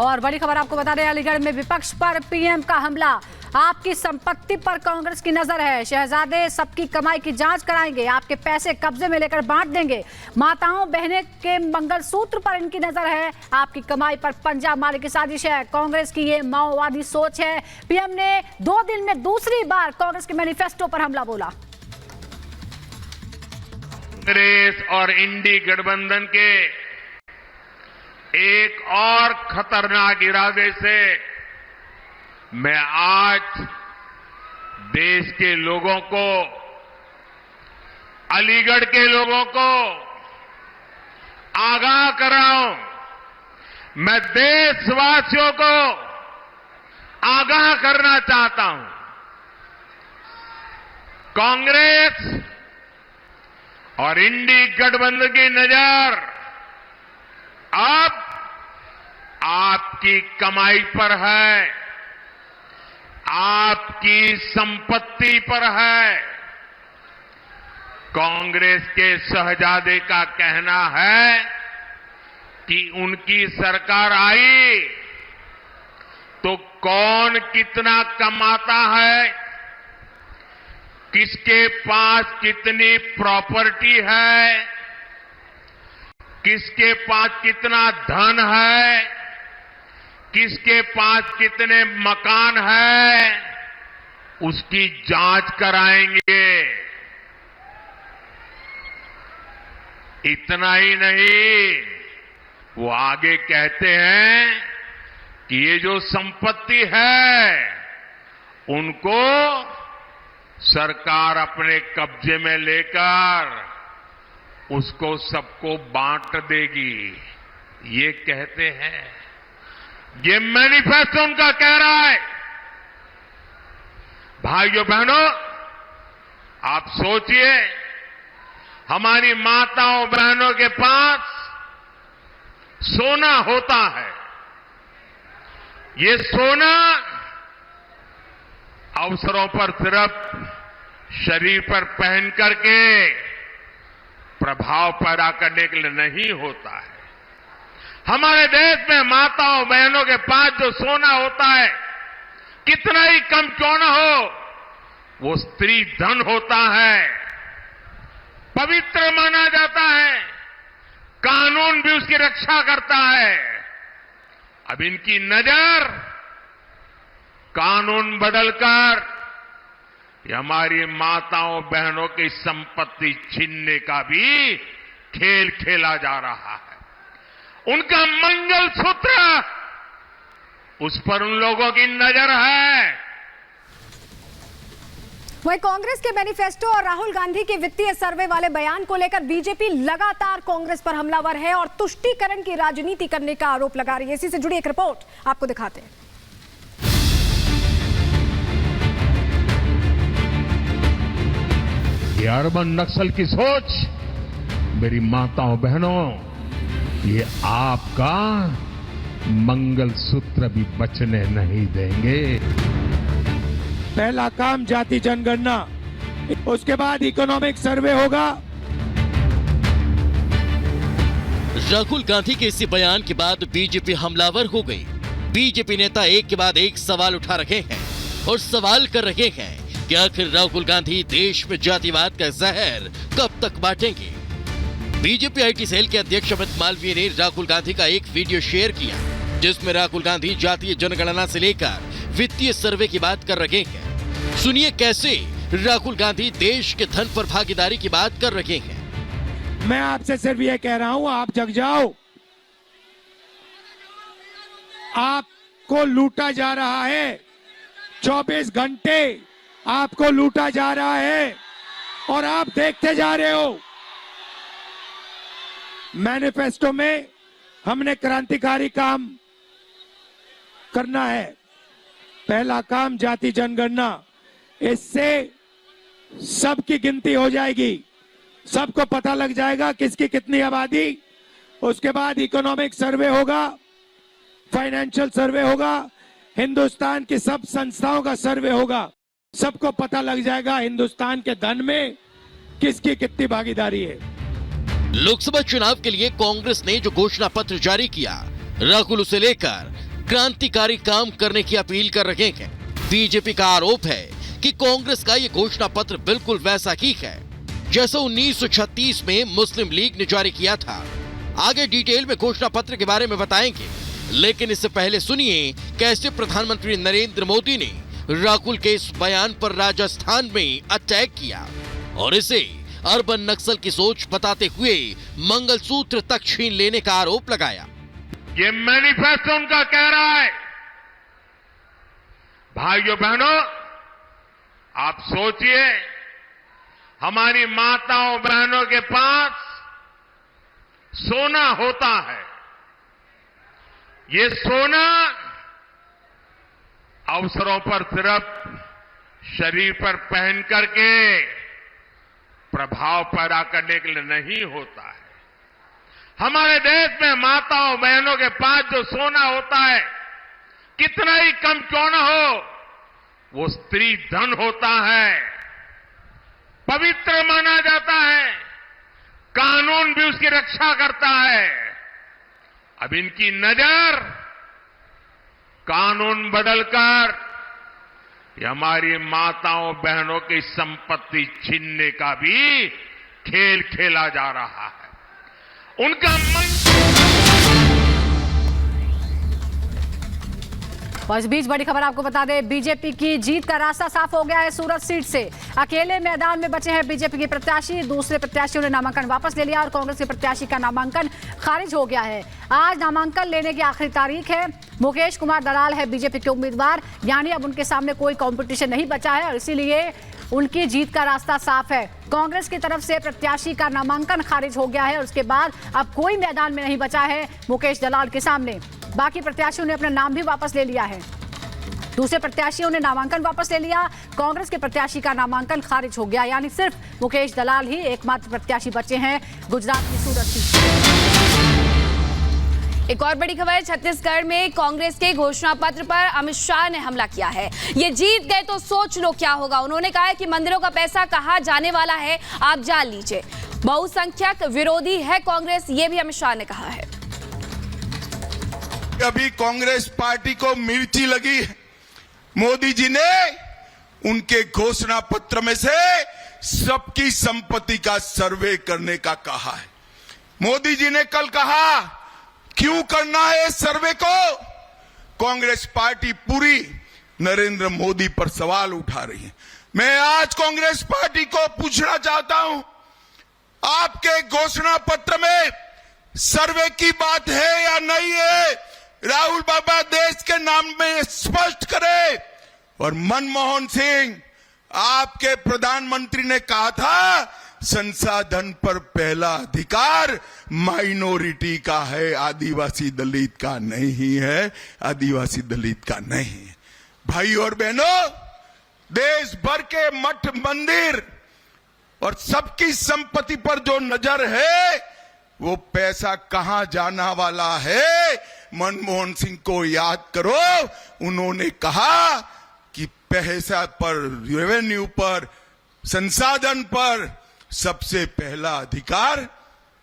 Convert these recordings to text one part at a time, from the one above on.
और बड़ी खबर आपको बता दें, अलीगढ़ में विपक्ष पर पीएम का हमला। आपकी संपत्ति पर कांग्रेस की नजर है। शहजादे सबकी कमाई की जांच कराएंगे, आपके पैसे कब्जे में लेकर बांट देंगे। माताओं बहनें के मंगलसूत्र पर इनकी नजर है। आपकी कमाई पर पंजा मारने की साजिश है। कांग्रेस की ये माओवादी सोच है। पीएम ने 2 दिन में दूसरी बार कांग्रेस के मैनिफेस्टो पर हमला बोला। कांग्रेस और इंडी गठबंधन के एक और खतरनाक इरादे से मैं आज देश के लोगों को, अलीगढ़ के लोगों को आगाह कर रहा हूं। मैं देशवासियों को आगाह करना चाहता हूं। कांग्रेस और इंडी गठबंधन की नजर अब आपकी कमाई पर है, आपकी संपत्ति पर है। कांग्रेस के शहजादे का कहना है कि उनकी सरकार आई तो कौन कितना कमाता है, किसके पास कितनी प्रॉपर्टी है, किसके पास कितना धन है, किसके पास कितने मकान है, उसकी जांच कराएंगे। इतना ही नहीं, वो आगे कहते हैं कि ये जो संपत्ति है उनको सरकार अपने कब्जे में लेकर उसको सबको बांट देगी, ये कहते हैं। ये मैनिफेस्टो उनका कह रहा है। भाइयों बहनों, आप सोचिए, हमारी माताओं बहनों के पास सोना होता है। ये सोना अवसरों पर सिर्फ शरीर पर पहन करके प्रभाव पैदा करने के लिए नहीं होता है। हमारे देश में माताओं बहनों के पास जो सोना होता है, कितना ही कम क्यों न हो, वो स्त्री धन होता है, पवित्र माना जाता है, कानून भी उसकी रक्षा करता है। अब इनकी नजर कानून बदलकर ये हमारी माताओं बहनों की संपत्ति छीनने का भी खेल खेला जा रहा है। उनका मंगलसूत्र, उस पर उन लोगों की नजर है। वहीं कांग्रेस के मैनिफेस्टो और राहुल गांधी के वित्तीय सर्वे वाले बयान को लेकर बीजेपी लगातार कांग्रेस पर हमलावर है और तुष्टीकरण की राजनीति करने का आरोप लगा रही है। इसी से जुड़ी एक रिपोर्ट आपको दिखाते हैं। ये अर्बन नक्सल की सोच, मेरी माताओं बहनों, ये आपका मंगलसूत्र भी बचने नहीं देंगे। पहला काम जाति जनगणना, उसके बाद इकोनॉमिक सर्वे होगा। राहुल गांधी के इसी बयान के बाद बीजेपी हमलावर हो गई। बीजेपी नेता एक के बाद एक सवाल उठा रहे हैं और सवाल कर रहे हैं कि आखिर राहुल गांधी देश में जातिवाद का जहर कब तक बांटेंगे। बीजेपी आईटी सेल के अध्यक्ष अमित मालवीय ने राहुल गांधी का एक वीडियो शेयर किया, जिसमें राहुल गांधी जातीय जनगणना से लेकर वित्तीय सर्वे की बात कर रहे हैं। सुनिए कैसे राहुल गांधी देश के धन पर भागीदारी की बात कर रहे हैं। मैं आपसे सिर्फ ये कह रहा हूं, आप जग जाओ। आपको लूटा जा रहा है, 24 घंटे आपको लूटा जा रहा है और आप देखते जा रहे हो। मैनिफेस्टो में हमने क्रांतिकारी काम करना है। पहला काम जाति जनगणना, इससे सबकी गिनती हो जाएगी, सबको पता लग जाएगा किसकी कितनी आबादी। उसके बाद इकोनॉमिक सर्वे होगा, फाइनेंशियल सर्वे होगा, हिंदुस्तान की सब संस्थाओं का सर्वे होगा। सबको पता लग जाएगा हिंदुस्तान के धन में किसकी कितनी भागीदारी है। लोकसभा चुनाव के लिए कांग्रेस ने जो घोषणा पत्र जारी किया, राहुल उसे लेकर क्रांतिकारी काम करने की अपील कर रहे हैं। बीजेपी का आरोप है कि कांग्रेस का ये घोषणा पत्र बिल्कुल वैसा ही है जैसा 1936 में मुस्लिम लीग ने जारी किया था। आगे डिटेल में घोषणा पत्र के बारे में बताएंगे, लेकिन इससे पहले सुनिए कैसे प्रधानमंत्री नरेंद्र मोदी ने राहुल के इस बयान पर राजस्थान में अटैक किया और इसे अर्बन नक्सल की सोच बताते हुए मंगलसूत्र तक छीन लेने का आरोप लगाया। ये मैनिफेस्टो उनका कह रहा है। भाइयों बहनों, आप सोचिए, हमारी माताओं बहनों के पास सोना होता है। ये सोना अवसरों पर सिर्फ शरीर पर पहन करके प्रभाव पैदा करने के लिए नहीं होता है। हमारे देश में माताओं बहनों के पास जो सोना होता है, कितना ही कम क्यों न हो, वो स्त्री धन होता है, पवित्र माना जाता है, कानून भी उसकी रक्षा करता है। अब इनकी नजर कानून बदलकर ये हमारी माताओं बहनों की संपत्ति छीनने का भी खेल खेला जा रहा है। उनका और इस बीच बड़ी खबर आपको बता दें, बीजेपी की जीत का रास्ता साफ हो गया है। सूरत सीट से अकेले मैदान में बचे हैं बीजेपी के प्रत्याशी। दूसरे प्रत्याशियों ने नामांकन वापस ले लिया और कांग्रेस के प्रत्याशी का नामांकन खारिज हो गया है। आज नामांकन लेने की आखिरी तारीख है। मुकेश कुमार दलाल है बीजेपी के उम्मीदवार, यानी अब उनके सामने कोई कॉम्पिटिशन नहीं बचा है और इसीलिए उनकी जीत का रास्ता साफ है। कांग्रेस की तरफ से प्रत्याशी का नामांकन खारिज हो गया है और उसके बाद अब कोई मैदान में नहीं बचा है मुकेश दलाल के सामने। बाकी प्रत्याशियों ने अपना नाम भी वापस ले लिया है। दूसरे प्रत्याशियों ने नामांकन वापस ले लिया। कांग्रेस के प्रत्याशी का नामांकन खारिज हो गया, यानी सिर्फ मुकेश दलाल ही एकमात्र प्रत्याशी बचे हैं गुजरात की सूरत सीट। एक और बड़ी खबर, छत्तीसगढ़ में कांग्रेस के घोषणा पत्र पर अमित शाह ने हमला किया है। ये जीत गए तो सोच लो क्या होगा। उन्होंने कहा है कि मंदिरों का पैसा कहां जाने वाला है आप जान लीजिए। बहुसंख्यक विरोधी है कांग्रेस, ये भी अमित शाह ने कहा है। अभी कांग्रेस पार्टी को मिर्ची लगी है। मोदी जी ने उनके घोषणा पत्र में से सबकी संपत्ति का सर्वे करने का कहा है। मोदी जी ने कल कहा क्यों करना है इस सर्वे को। कांग्रेस पार्टी पूरी नरेंद्र मोदी पर सवाल उठा रही है। मैं आज कांग्रेस पार्टी को पूछना चाहता हूं, आपके घोषणा पत्र में सर्वे की बात है या नहीं है। राहुल बाबा देश के नाम में स्पष्ट करे। और मनमोहन सिंह, आपके प्रधानमंत्री ने कहा था संसाधन पर पहला अधिकार माइनॉरिटी का है, आदिवासी दलित का नहीं है, आदिवासी दलित का नहीं है। भाई और बहनों, देश भर के मठ मंदिर और सबकी संपत्ति पर जो नजर है, वो पैसा कहां जाना वाला है। मनमोहन सिंह को याद करो, उन्होंने कहा कि पैसा पर, रेवेन्यू पर, संसाधन पर सबसे पहला अधिकार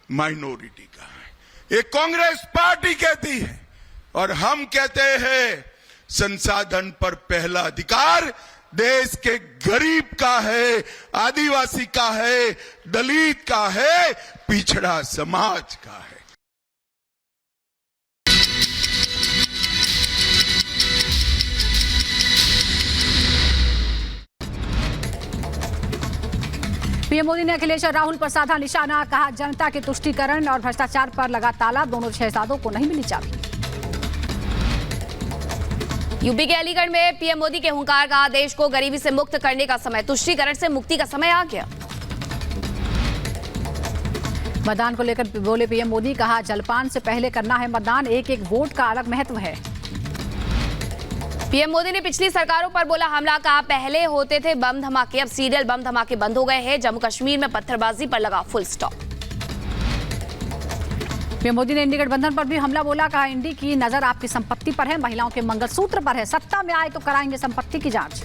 माइनॉरिटी का है। ये कांग्रेस पार्टी कहती है और हम कहते हैं संसाधन पर पहला अधिकार देश के गरीब का है, आदिवासी का है, दलित का है, पिछड़ा समाज का है। पीएम मोदी ने अखिलेश और राहुल पर साधा निशाना, कहा जनता के तुष्टीकरण और भ्रष्टाचार पर लगा ताला, दोनों शहजादों को नहीं मिली चाबी। यूपी के अलीगढ़ में पीएम मोदी के हुंकार, कहा देश को गरीबी से मुक्त करने का समय, तुष्टीकरण से मुक्ति का समय आ गया। मतदान को लेकर बोले पीएम मोदी, कहा जलपान से पहले करना है मतदान, एक एक वोट का अलग महत्व है। पीएम मोदी ने पिछली सरकारों पर बोला हमला, कहा पहले होते थे बम धमाके, अब सीरियल बम धमाके बंद हो गए हैं, जम्मू कश्मीर में पत्थरबाजी पर लगा फुल स्टॉप। पीएम मोदी ने इंडी गठबंधन पर भी हमला बोला, कहा इंडी की नजर आपकी संपत्ति पर है, महिलाओं के मंगलसूत्र पर है, सत्ता में आए तो कराएंगे संपत्ति की जांच।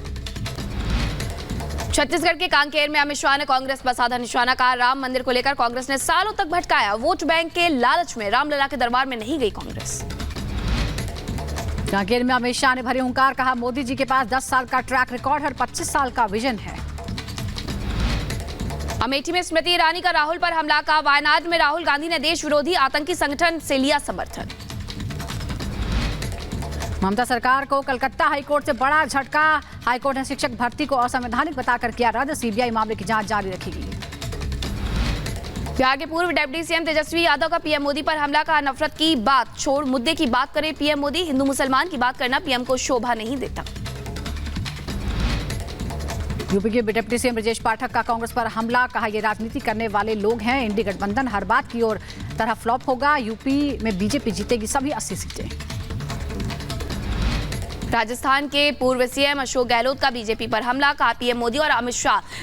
छत्तीसगढ़ के कांकेर में अमित शाह ने कांग्रेस पर साधा निशाना, कहा राम मंदिर को लेकर कांग्रेस ने सालों तक भटकाया, वोट बैंक के लालच में रामलला के दरबार में नहीं गई कांग्रेस। कांकेर में अमित शाह ने भरी हुंकार, कहा मोदी जी के पास 10 साल का ट्रैक रिकॉर्ड और 25 साल का विजन है। अमेठी में स्मृति ईरानी का राहुल पर हमला, का वायनाड में राहुल गांधी ने देश विरोधी आतंकी संगठन से लिया समर्थन। ममता सरकार को कलकत्ता हाईकोर्ट से बड़ा झटका, हाईकोर्ट ने शिक्षक भर्ती को असंवैधानिक बताकर किया रद्द, सीबीआई मामले की जांच जारी रखेगी। बिहार के पूर्व डिप्टी सीएम तेजस्वी यादव का पीएम मोदी पर हमला, का नफरत की बात छोड़ मुद्दे की बात करें पीएम मोदी, हिंदू मुसलमान की बात करना पीएम को शोभा नहीं देता। यूपी के डिप्टी सीएम ब्रजेश पाठक का कांग्रेस पर हमला, कहा ये राजनीति करने वाले लोग हैं, इंडी गठबंधन हर बात की ओर तरह फ्लॉप होगा, यूपी में बीजेपी जीतेगी सभी 80 सीटें। राजस्थान के पूर्व सीएम अशोक गहलोत का बीजेपी पर हमला, कहा पीएम मोदी और अमित शाह